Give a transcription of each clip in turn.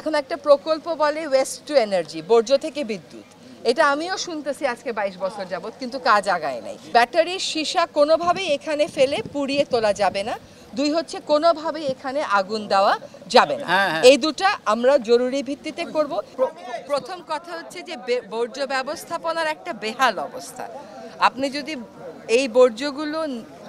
এখন একটা প্রকল্প বলে ওয়েস্ট টু এনার্জি, বর্জ্য থেকে বিদ্যুৎ। এটা আমিও শুনতেছি আজকে 22 বছর যাবত, কিন্তু কাজ আগায় নাই। ব্যাটারির সীসা কোনোভাবেই এখানে ফেলে পুড়িয়ে তোলা যাবে না। দুই হচ্ছে কোনোভাবেই এখানে আগুন দেওয়া যাবে না। এই দুটা আমরা জরুরি ভিত্তিতে করব। প্রথম কথা হচ্ছে যে বর্জ্য ব্যবস্থাপনার একটা বেহাল অবস্থা। আপনি যদি এই বর্জ্যগুলো,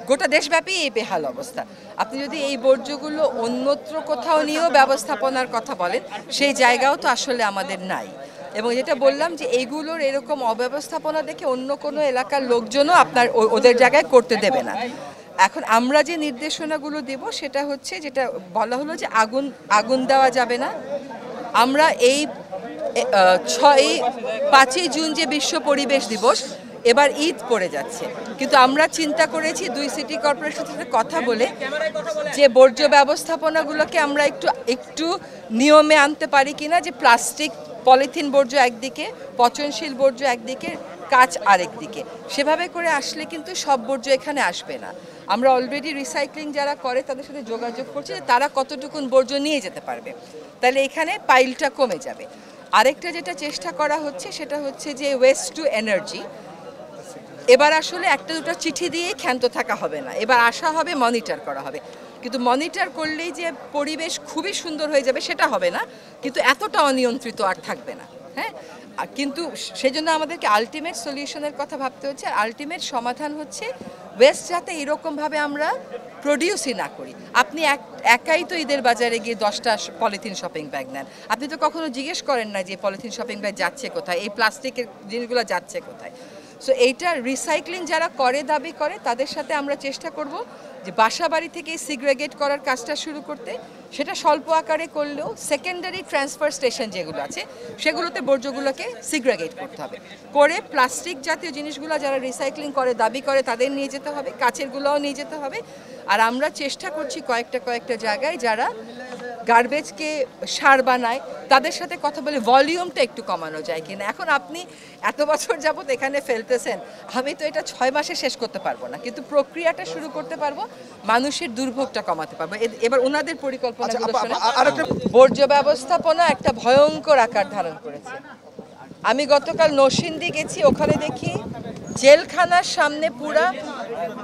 গোটা দেশব্যাপী এই বেহাল অবস্থা, আপনি যদি এই বর্জ্যগুলো অন্যত্র কোথাও নিয়েও ব্যবস্থাপনার কথা বলেন, সেই জায়গাও তো আসলে আমাদের নাই। এবং যেটা বললাম যে এইগুলোর এরকম অব্যবস্থাপনা দেখে অন্য কোনো এলাকার লোকজনও আপনার ওদের জায়গায় করতে দেবে না। এখন আমরা যে নির্দেশনাগুলো দেব সেটা হচ্ছে, যেটা বলা হলো যে আগুন দেওয়া যাবে না। আমরা এই 5ই জুন যে বিশ্ব পরিবেশ দিবস, এবার ঈদ পড়ে যাচ্ছে, কিন্তু আমরা চিন্তা করেছি 2 সিটি কর্পোরেশনের সাথে কথা বলে যে বর্জ্য ব্যবস্থাপনাগুলোকে আমরা একটু নিয়মে আনতে পারি কিনা, যে প্লাস্টিক পলিথিন বর্জ্য একদিকে, পচনশীল বর্জ্য একদিকে, কাঁচ আরেক দিকে। সেভাবে করে আসলে কিন্তু সব বর্জ্য এখানে আসবে না। আমরা অলরেডি রিসাইক্লিং যারা করে তাদের সাথে যোগাযোগ করছি যে তারা কতটুকুন বর্জ্য নিয়ে যেতে পারবে, তাহলে এখানে পাইলটা কমে যাবে। আরেকটা যেটা চেষ্টা করা হচ্ছে সেটা হচ্ছে যে ওয়েস্ট টু এনার্জি। এবার আসলে একটা দুটো চিঠি দিয়ে ক্ষান্ত থাকা হবে না, এবার আসা হবে, মনিটর করা হবে। কিন্তু মনিটর করলেই যে পরিবেশ খুবই সুন্দর হয়ে যাবে সেটা হবে না, কিন্তু এতটা অনিয়ন্ত্রিত আর থাকবে না। হ্যাঁ, কিন্তু সেজন্য আমাদেরকে আলটিমেট সলিউশনের কথা ভাবতে হচ্ছে। আর আলটিমেট সমাধান হচ্ছে ওয়েস্ট যাতে এরকমভাবে আমরা প্রডিউসই না করি। আপনি একাই তো ঈদের বাজারে গিয়ে 10টা পলিথিন শপিং ব্যাগ নেন, আপনি তো কখনো জিজ্ঞেস করেন না যে পলিথিন শপিং ব্যাগ যাচ্ছে কোথায়, এই প্লাস্টিকের জিনিসগুলো যাচ্ছে কোথায়। সো এইটা রিসাইক্লিং যারা করে, দাবি করে, তাদের সাথে আমরা চেষ্টা করব যে বাসা বাড়ি থেকে সিগ্রেগেট করার কাজটা শুরু করতে। সেটা স্বল্প আকারে করলেও সেকেন্ডারি ট্রান্সফার স্টেশন যেগুলো আছে সেগুলোতে বর্জ্যগুলোকে সিগ্রেগেট করতে হবে, করে প্লাস্টিক জাতীয় জিনিসগুলো যারা রিসাইক্লিং করে, দাবি করে, তাদের নিয়ে যেতে হবে, কাচেরগুলোও নিয়ে যেতে হবে। আর আমরা চেষ্টা করছি কয়েকটা জায়গায় যারা গার্বেজকে সার বানায় তাদের সাথে কথা বলে ভলিউমটা একটু কমানো যায় কিনা। এখন আপনি এত বছর যাবত এখানে ফেলতেছেন, আমি তো এটা 6 মাসে শেষ করতে পারবো না, কিন্তু প্রক্রিয়াটা শুরু করতে পারবো, মানুষের দুর্ভোগটা কমাতে পারবো। এবার ওনাদের পরিকল্পনাগুলো শুনে। বর্জ্য ব্যবস্থাপনা একটা ভয়ঙ্কর আকার ধারণ করেছে। আমি গতকাল নরসিংদী গেছি, ওখানে দেখি জেলখানার সামনে পুরা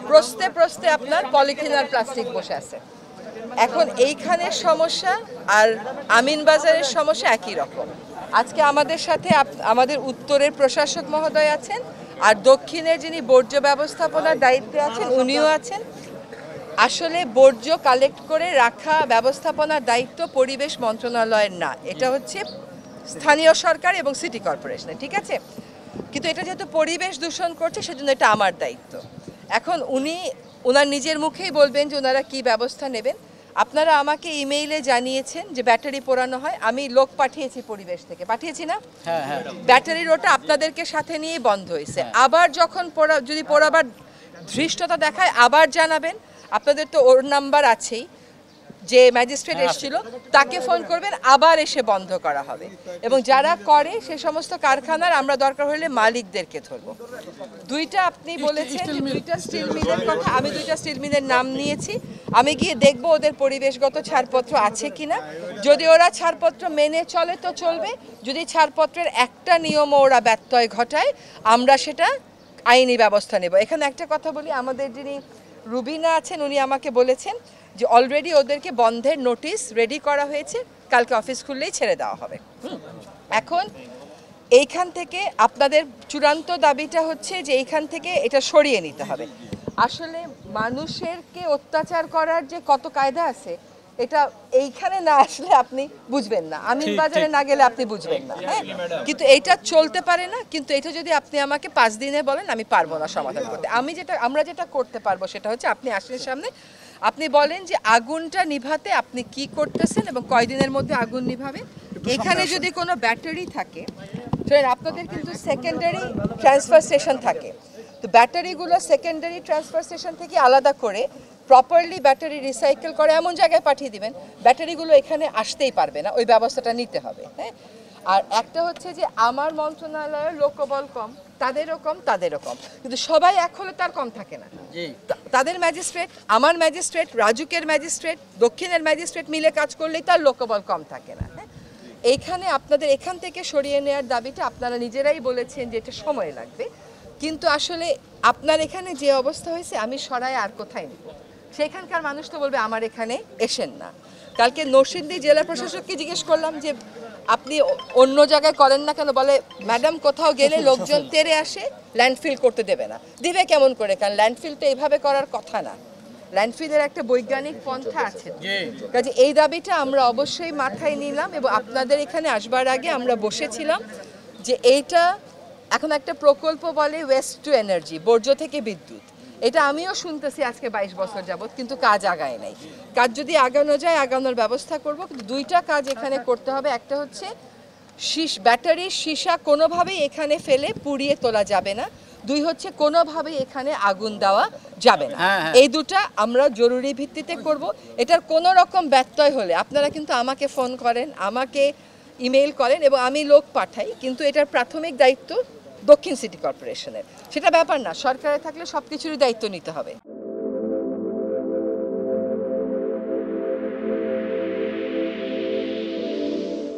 প্রস্তে প্রস্তে আপনার পলিথিন আর প্লাস্টিক বসে আছে। এখন এইখানের সমস্যা আর আমিনবাজারের সমস্যা একই রকম। আজকে আমাদের সাথে আমাদের উত্তরের প্রশাসক মহোদয় আছেন, আর দক্ষিণের যিনি বর্জ্য ব্যবস্থাপনার দায়িত্বে আছেন উনিও আছেন। আসলে বর্জ্য কালেক্ট করে রাখা ব্যবস্থাপনার দায়িত্ব পরিবেশ মন্ত্রণালয়ের না, এটা হচ্ছে স্থানীয় সরকার এবং সিটি কর্পোরেশনের, ঠিক আছে? কিন্তু এটা যেহেতু পরিবেশ দূষণ করছে সেজন্য এটা আমার দায়িত্ব। এখন ওনার নিজের মুখেই বলবেন যে ওনারা কী ব্যবস্থা নেবেন। আপনারা আমাকে ইমেইলে জানিয়েছেন যে ব্যাটারি পোড়ানো হয়, আমি লোক পাঠিয়েছি পরিবেশ থেকে, পাঠিয়েছি না? ব্যাটারির ওটা আপনাদেরকে সাথে নিয়ে বন্ধ হয়েছে। আবার যখন যদি পোড়াবার ধৃষ্টতা দেখায় আবার জানাবেন। আপনাদের তো ওর নাম্বার আছেই, যে ম্যাজিস্ট্রেট এসেছিল তাকে ফোন করবেন, আবার এসে বন্ধ করা হবে। এবং যারা করে সে সমস্ত কারখানার আমরা দরকার হলে মালিকদেরকে ধরবো। দুইটা আপনি বলেছেন যে 2টা স্টিল মিলের কথা, আমি 2টা স্টিল মিলের নাম নিয়েছি। আমি গিয়ে দেখবো ওদের পরিবেশগত ছাড়পত্র আছে কিনা। যদি ওরা ছাড়পত্র মেনে চলে তো চলবে, যদি ছাড়পত্রের একটা নিয়মও ওরা ব্যত্যয় ঘটায় আমরা সেটা আইনি ব্যবস্থা নেব। এখানে একটা কথা বলি, আমাদের যিনি রুবিনা আছেন উনি আমাকে বলেছেন যে অলরেডি ওদেরকে বন্ধের নোটিশ রেডি করা হয়েছে, কালকে অফিস খুললেই ছেড়ে দেওয়া হবে। এখন এইখান থেকে আপনাদের চূড়ান্ত দাবিটা হচ্ছে যে এইখান থেকে এটা সরিয়ে নিতে হবে। আসলে মানুষেরকে অত্যাচার করার যে কত কায়দা আছে এটা এইখানে না আসলে আপনি বুঝবেন না, আমিনবাজারে না গেলে আপনি বুঝবেন না। হ্যাঁ, কিন্তু এইটা চলতে পারে না। কিন্তু এটা যদি আপনি আমাকে 5 দিনে বলেন আমি পারবো না সমাধান করতে। আমরা যেটা করতে পারবো সেটা হচ্ছে আপনি আসলে সামনে আপনি বলেন যে আগুনটা নিভাতে আপনি কি করতেছেন এবং কয়দিনের মধ্যে আগুন নিভাবে। এখানে যদি কোনো ব্যাটারি থাকে, আপনাদের কিন্তু সেকেন্ডারি ট্রান্সফার স্টেশন থাকে, তো ব্যাটারিগুলো সেকেন্ডারি ট্রান্সফার স্টেশন থেকে আলাদা করে প্রপারলি ব্যাটারি রিসাইকেল করে এমন জায়গায় পাঠিয়ে দিবেন, ব্যাটারিগুলো এখানে আসতেই পারবে না, ওই ব্যবস্থাটা নিতে হবে। হ্যাঁ, আর একটা হচ্ছে যে আমার মন্ত্রণালয়ের লোকবল কম, তাদেরও কম, কিন্তু সবাই এক হলে তার কম থাকে না। তাদের ম্যাজিস্ট্রেট, আমার ম্যাজিস্ট্রেট, রাজুকের ম্যাজিস্ট্রেট, দক্ষিণের ম্যাজিস্ট্রেট মিলে কাজ করলেই তার লোকবল কম থাকে না। হ্যাঁ, এইখানে আপনাদের এখান থেকে সরিয়ে নেওয়ার দাবিটা আপনারা নিজেরাই বলেছেন যে এটা সময় লাগবে, কিন্তু আসলে আপনার এখানে যে অবস্থা হয়েছে আমি সরাই আর কোথায় নেব, সেখানকার মানুষ তো বলবে আমার এখানে এসেন না। কালকে নরসিংদী জেলা প্রশাসককে জিজ্ঞেস করলাম যে আপনি অন্য জায়গায় করেন না কেন, বলে ম্যাডাম কোথাও গেলে লোকজন তেরে আসে, ল্যান্ডফিল করতে দেবে না। দিবে কেমন করে, কারণ ল্যান্ডফিল তো এইভাবে করার কথা না, ল্যান্ডফিলের একটা বৈজ্ঞানিক পন্থা আছে। কাজে এই দাবিটা আমরা অবশ্যই মাথায় নিলাম এবং আপনাদের এখানে আসবার আগে আমরা বসেছিলাম যে এইটা এখন একটা প্রকল্প বলে ওয়েস্ট টু এনার্জি, বর্জ্য থেকে বিদ্যুৎ। এটা আমিও শুনতেছি আজকে 22 বছর যাবত, কিন্তু কাজ আগায় নাই। কাজ যদি আগানো যায় আগানোর ব্যবস্থা করব, কিন্তু দুইটা কাজ এখানে করতে হবে। একটা হচ্ছে ব্যাটারির সীসা কোনোভাবেই এখানে ফেলে পুড়িয়ে তোলা যাবে না, দুই হচ্ছে কোনোভাবেই এখানে আগুন দেওয়া যাবে না। এই দুটা আমরা জরুরি ভিত্তিতে করব। এটার কোনো রকম ব্যত্যয় হলে আপনারা কিন্তু আমাকে ফোন করেন, আমাকে ইমেইল করেন এবং আমি লোক পাঠাই, কিন্তু এটার প্রাথমিক দায়িত্ব দক্ষিণ সিটি কর্পোরেশনের। সেটা ব্যাপার না, সরকারে থাকলে সব কিছুরই দায়িত্ব নিতে হবে।